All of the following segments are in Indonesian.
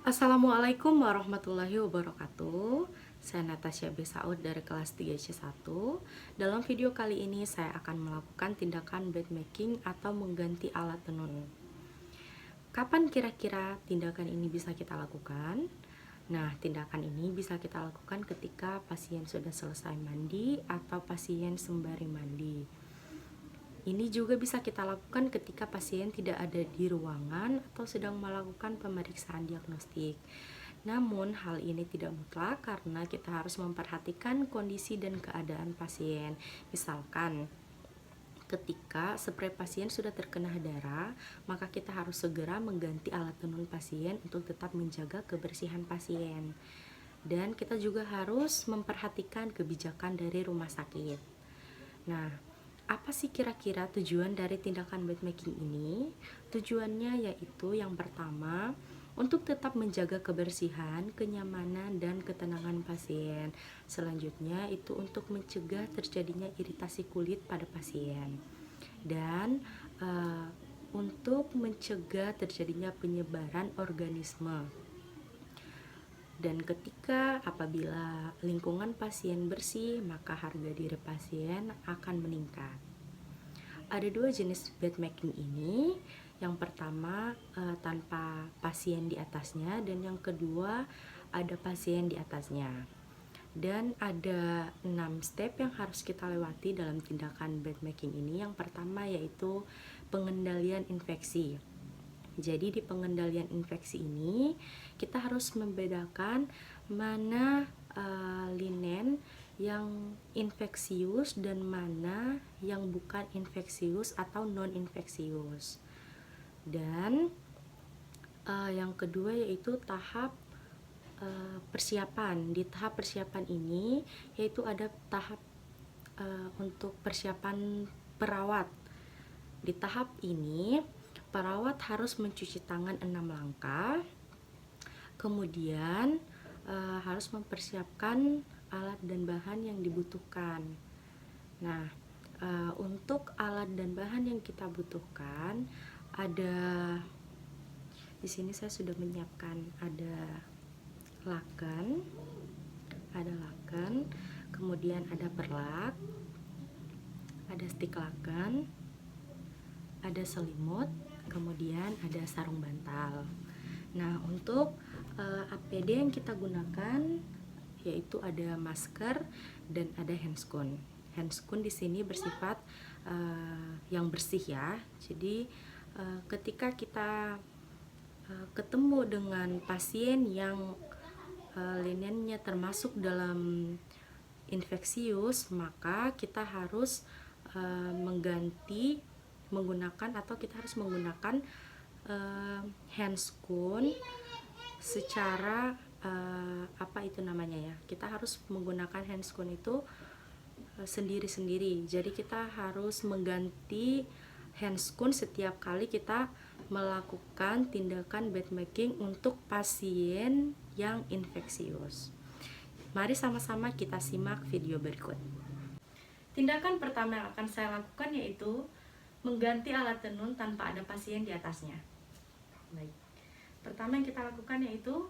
Assalamualaikum warahmatullahi wabarakatuh. Saya Natasha B. Saud dari kelas 3C1. Dalam video kali ini saya akan melakukan tindakan bed making atau mengganti alat tenun. Kapan kira-kira tindakan ini bisa kita lakukan? Nah, tindakan ini bisa kita lakukan ketika pasien sudah selesai mandi atau pasien sembari mandi. Ini juga bisa kita lakukan ketika pasien tidak ada di ruangan atau sedang melakukan pemeriksaan diagnostik. Namun, hal ini tidak mutlak karena kita harus memperhatikan kondisi dan keadaan pasien. Misalkan, ketika spray pasien sudah terkena darah, maka kita harus segera mengganti alat tenun pasien untuk tetap menjaga kebersihan pasien. Dan kita juga harus memperhatikan kebijakan dari rumah sakit. Nah, apa sih kira-kira tujuan dari tindakan bed making ini? Tujuannya yaitu yang pertama, untuk tetap menjaga kebersihan, kenyamanan, dan ketenangan pasien. Selanjutnya itu untuk mencegah terjadinya iritasi kulit pada pasien. Dan untuk mencegah terjadinya penyebaran organisme. Dan apabila lingkungan pasien bersih, maka harga diri pasien akan meningkat. Ada dua jenis bed making ini. Yang pertama tanpa pasien di atasnya, dan yang kedua ada pasien di atasnya. Dan ada 6 step yang harus kita lewati dalam tindakan bed making ini. Yang pertama yaitu pengendalian infeksi. Jadi di pengendalian infeksi ini kita harus membedakan mana linen yang infeksius dan mana yang bukan infeksius atau non infeksius. Dan yang kedua yaitu tahap persiapan. Di tahap persiapan ini yaitu ada tahap untuk persiapan perawat. Di tahap ini perawat harus mencuci tangan 6 langkah. Kemudian harus mempersiapkan alat dan bahan yang dibutuhkan. Nah, untuk alat dan bahan yang kita butuhkan ada di sini saya sudah menyiapkan ada laken, kemudian ada perlak, ada stik laken, ada selimut, kemudian ada sarung bantal. Nah, untuk APD yang kita gunakan yaitu ada masker dan ada handscoon. Handscoon di sini bersifat yang bersih ya. Jadi ketika kita ketemu dengan pasien yang linennya termasuk dalam infeksius, maka kita harus kita harus menggunakan handscoon secara kita harus menggunakan handscoon itu sendiri-sendiri. Jadi kita harus mengganti handscoon setiap kali kita melakukan tindakan bed making untuk pasien yang infeksius. Mari sama-sama kita simak video berikut. Tindakan pertama yang akan saya lakukan yaitu mengganti alat tenun tanpa ada pasien di atasnya. Baik. Pertama yang kita lakukan yaitu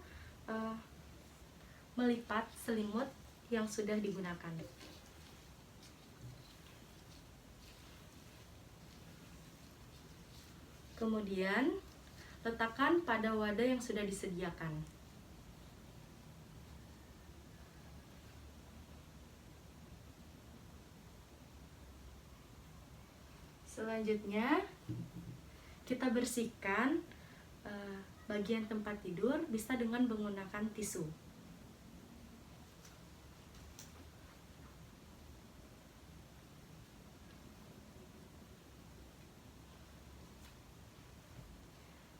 melipat selimut yang sudah digunakan. Kemudian letakkan pada wadah yang sudah disediakan. Selanjutnya kita bersihkan bagian tempat tidur bisa dengan menggunakan tisu.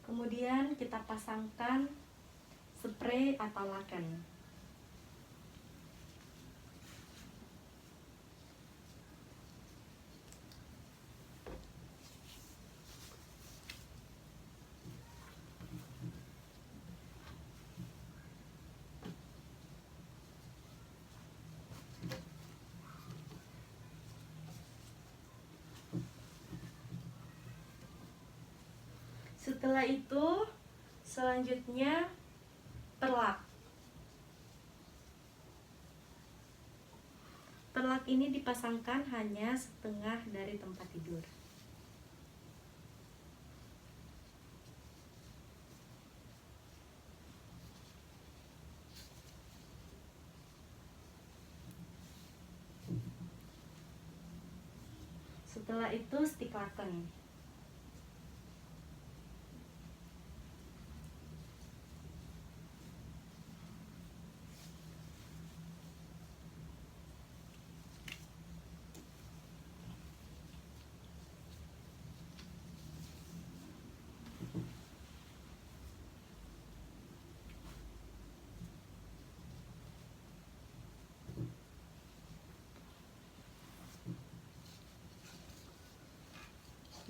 Kemudian kita pasangkan spray atau laken. Setelah itu, selanjutnya Perlak. Perlak ini dipasangkan hanya setengah dari tempat tidur. Setelah itu stick laken.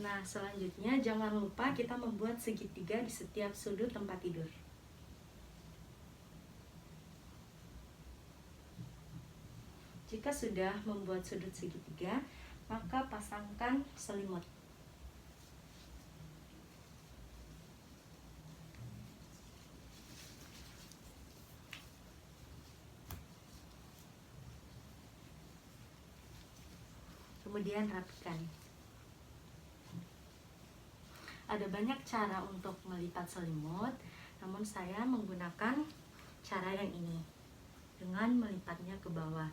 Nah, selanjutnya jangan lupa kita membuat segitiga di setiap sudut tempat tidur. Jika sudah membuat sudut segitiga, maka pasangkan selimut. Kemudian rapikan. Ada banyak cara untuk melipat selimut, namun saya menggunakan cara yang ini dengan melipatnya ke bawah,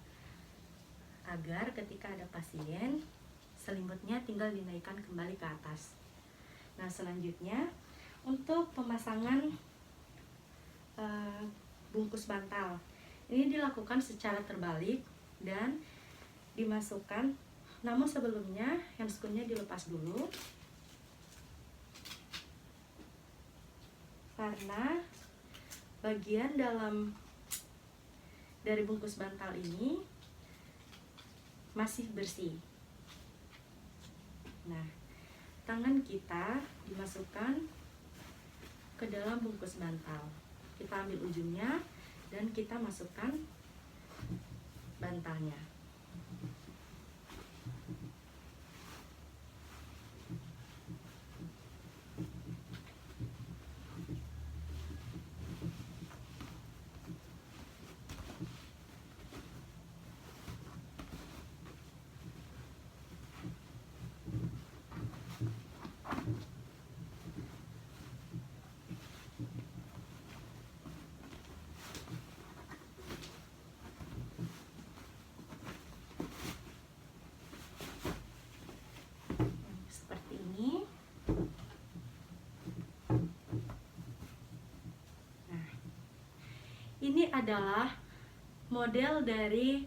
agar ketika ada pasien, selimutnya tinggal dinaikkan kembali ke atas. Nah, selanjutnya untuk pemasangan bungkus bantal, ini dilakukan secara terbalik dan dimasukkan, namun sebelumnya handscoonnya dilepas dulu, karena bagian dalam dari bungkus bantal ini masih bersih. Nah, tangan kita dimasukkan ke dalam bungkus bantal. Kita ambil ujungnya dan kita masukkan bantalnya. Ini adalah model dari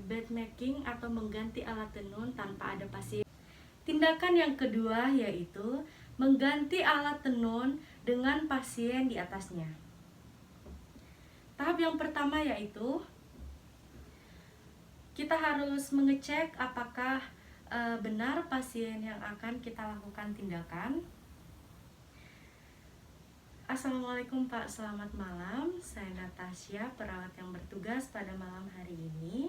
bed making atau mengganti alat tenun tanpa ada pasien. Tindakan yang kedua yaitu mengganti alat tenun dengan pasien di atasnya. Tahap yang pertama yaitu kita harus mengecek apakah benar pasien yang akan kita lakukan tindakan. Assalamualaikum Pak, selamat malam. Saya Natasha, perawat yang bertugas pada malam hari ini.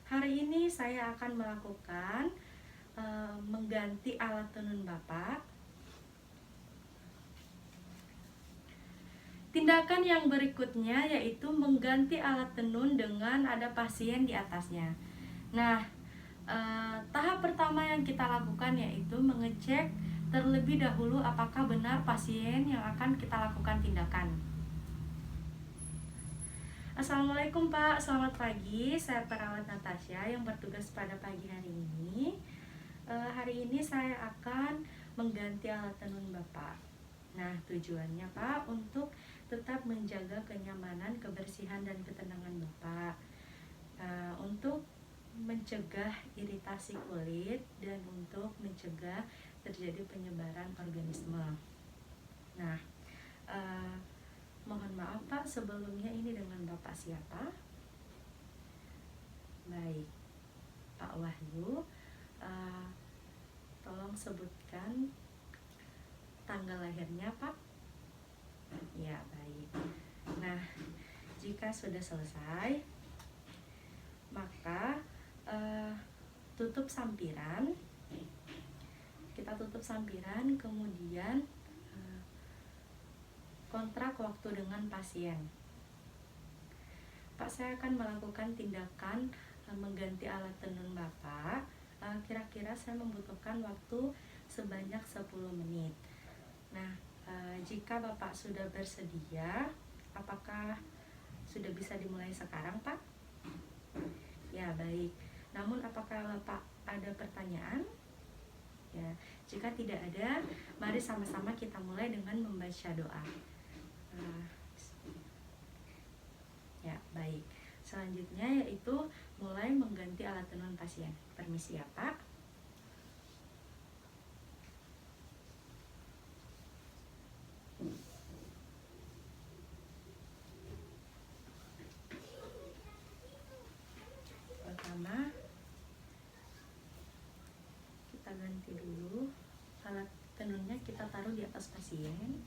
Hari ini saya akan melakukan mengganti alat tenun Bapak. Tindakan yang berikutnya yaitu mengganti alat tenun dengan ada pasien di atasnya. Nah, tahap pertama yang kita lakukan yaitu mengecek terlebih dahulu apakah benar pasien yang akan kita lakukan tindakan. Assalamualaikum Pak, selamat pagi. Saya perawat Natasha yang bertugas pada pagi hari ini. Hari ini saya akan mengganti alat tenun Bapak. Nah, tujuannya Pak untuk tetap menjaga kenyamanan, kebersihan, dan ketenangan Bapak, untuk mencegah iritasi kulit dan untuk mencegah terjadi penyebaran organisme. Nah, mohon maaf Pak, sebelumnya ini dengan Bapak siapa? Baik, Pak Wahyu, tolong sebutkan tanggal lahirnya Pak. Ya, baik. Nah, jika sudah selesai, maka tutup sampiran. Kita tutup sampiran, kemudian kontrak waktu dengan pasien. Pak, saya akan melakukan tindakan mengganti alat tenun Bapak. Kira-kira saya membutuhkan waktu sebanyak 10 menit. Nah, jika Bapak sudah bersedia, apakah sudah bisa dimulai sekarang, Pak? Ya, baik. Namun apakah Bapak ada pertanyaan? Ya, jika tidak ada, mari sama-sama kita mulai dengan membaca doa. Ya, baik. Selanjutnya yaitu mulai mengganti alat tenun pasien. Permisi ya, Pak. Pertama, kita ganti dulu alat tenunnya, kita taruh di atas pasien.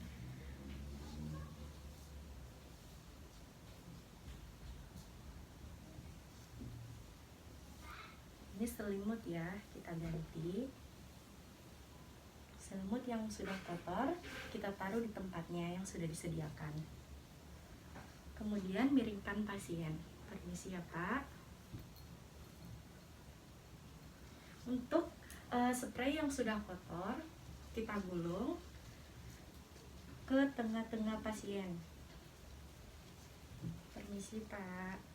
Ini selimut ya, kita ganti. Selimut yang sudah kotor kita taruh di tempatnya yang sudah disediakan. Kemudian miringkan pasien. Permisi ya, Pak. Untuk spray yang sudah kotor kita gulung ke tengah-tengah pasien. Permisi, Pak.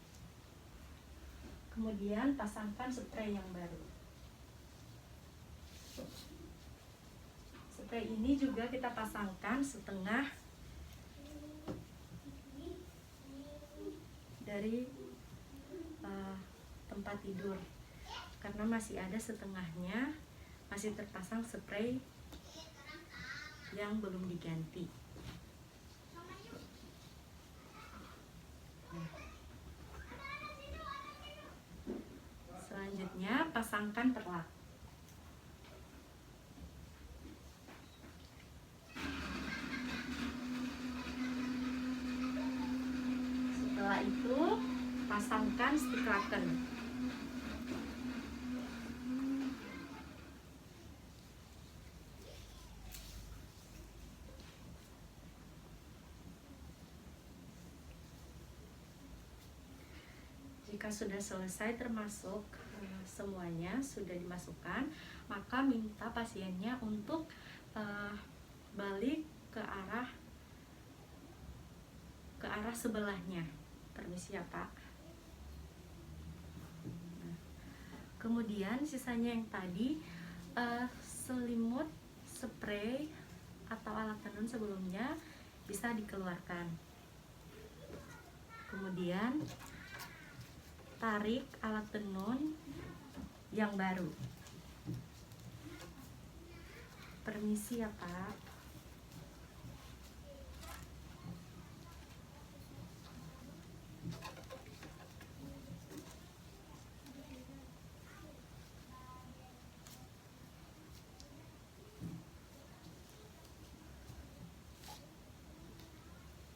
Kemudian pasangkan spray yang baru. Spray ini juga kita pasangkan setengah dari tempat tidur, karena masih ada setengahnya masih terpasang spray yang belum diganti. Selanjutnya pasangkan perlak. Setelah itu pasangkan stik laken. Jika sudah selesai termasuk semuanya sudah dimasukkan, maka minta pasiennya untuk balik ke arah sebelahnya. Permisi ya, Pak. Nah, kemudian sisanya yang tadi, selimut, spray atau alat tenun sebelumnya bisa dikeluarkan. Kemudian tarik alat tenun yang baru. Permisi ya, Pak.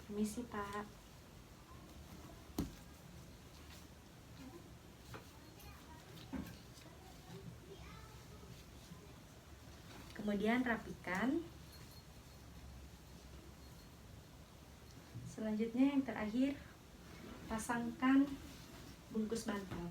Permisi, Pak. Kemudian rapikan. Selanjutnya yang terakhir, pasangkan bungkus bantal.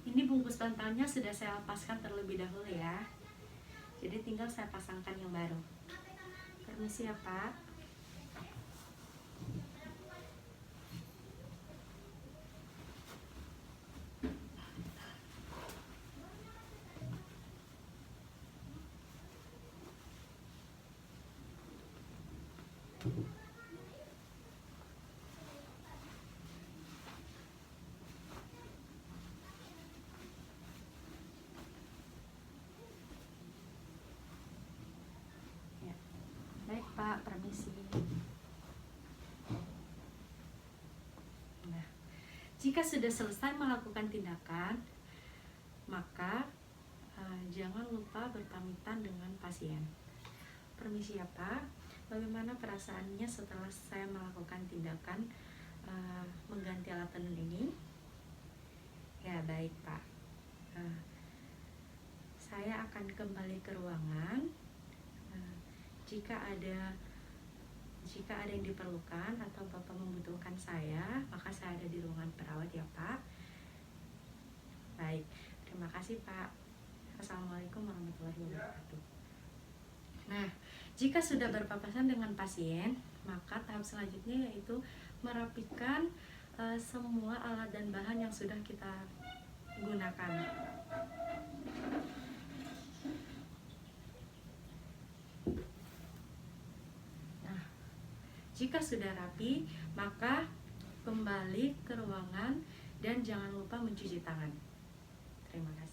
Ini bungkus bantalnya sudah saya lepaskan terlebih dahulu ya. Jadi tinggal saya pasangkan yang baru. Permisi ya, Pak. Baik, Pak, permisi. Nah, jika sudah selesai melakukan tindakan, maka jangan lupa berpamitan dengan pasien. Permisi ya, Pak. bagaimana perasaannya setelah saya melakukan tindakan mengganti alat tenun ini? Ya, baik Pak. Saya akan kembali ke ruangan. Jika ada yang diperlukan atau Bapak membutuhkan saya, maka saya ada di ruangan perawat ya Pak. Baik, terima kasih Pak. Assalamualaikum warahmatullahi wabarakatuh. Nah, jika sudah berpapasan dengan pasien, maka tahap selanjutnya yaitu merapikan semua alat dan bahan yang sudah kita gunakan. Nah, jika sudah rapi, maka kembali ke ruangan dan jangan lupa mencuci tangan. Terima kasih.